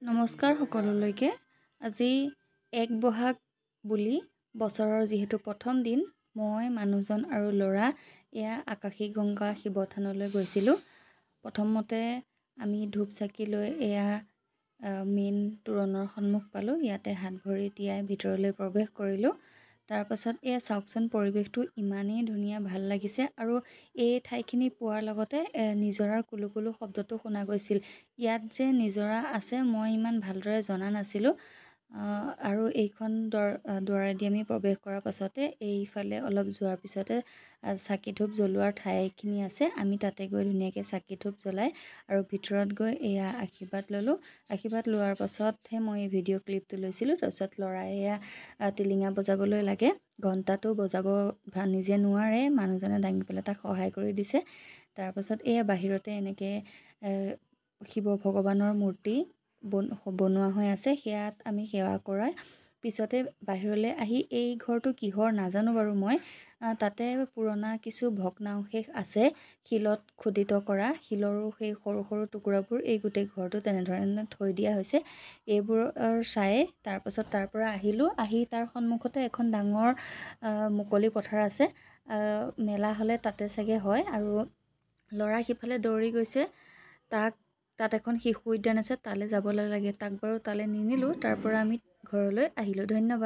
নমস্কাৰ সকলোলৈকে। আজি ১ বহাগ বুলি বছৰৰ যিহেতু প্ৰথম দিন, মই মানুহজন আৰু ল'ৰা এয়া আকাশী গংগা শিৱ থানলৈ গৈছিলোঁ। প্ৰথমতে আমি ধূপ চাকি লৈ এয়া মেইন তোৰণৰ সন্মুখ পালোঁ। ইয়াতে হাত ভৰি তিয়াই ভিতৰলৈ প্ৰৱেশ কৰিলোঁ। তাৰপাছত এয়া চাওকচোন, পৰিৱেশটো ইমানেই ধুনীয়া, ভাল লাগিছে। আৰু এই ঠাইখিনি পোৱাৰ লগতে নিজৰাৰ কুলু কুলু শব্দটো শুনা গৈছিল। ইয়াত যে নিজৰা আছে মই ইমান ভালদৰে জনা নাছিলোঁ। আৰু এইখন দুৱাৰেদি আমি প্ৰৱেশ কৰাৰ পাছতে এইফালে অলপ যোৱাৰ পিছতে চাকি ধূপ জ্বলোৱাৰ ঠাইখিনি আছে। আমি তাতে গৈ ধুনীয়াকৈ চাকি ধূপ জ্বলাই আৰু ভিতৰত গৈ এয়া আশীৰ্বাদ ল'লোঁ। আশীৰ্বাদ লোৱাৰ পাছতহে মই এই ভিডিঅ' ক্লিপটো লৈছিলোঁ। তাৰপিছত ল'ৰাই এয়া টিলিঙা বজাবলৈ লাগে, ঘণ্টাটো বজাব নিজে নোৱাৰে, মানুহজনে দাঙি পেলাই তাক সহায় কৰি দিছে। তাৰপাছত এয়া বাহিৰতে এনেকৈ শিৱ ভগৱানৰ মূৰ্তি বনোৱা হৈ আছে, সেয়াত আমি সেৱা কৰাৰ পিছতে বাহিৰলৈ আহি এই ঘৰটো কিহৰ নাজানো বাৰু মই। তাতে পুৰণা কিছু ভগ্নাৱশেষ আছে, শিলত খোদিত কৰা শিলৰো সেই সৰু সৰু টুকুৰাবোৰ এই গোটেই ঘৰটো তেনেধৰণে থৈ দিয়া হৈছে। এইবোৰৰ চাই তাৰপাছত তাৰ পৰা আহিলোঁ। আহি তাৰ সন্মুখতে এখন ডাঙৰ মুকলি পথাৰ আছে। মেলা হ'লে তাতে চাগে হয়। আৰু ল'ৰা সিফালে দৌৰি গৈছে, তাত এখন শিশু উদ্যান আছে, তালৈ যাবলৈ লাগে। তাক বাৰু তালৈ নিনিলোঁ। তাৰ পৰা আমি ঘৰলৈ আহিলোঁ। ধন্যবাদ।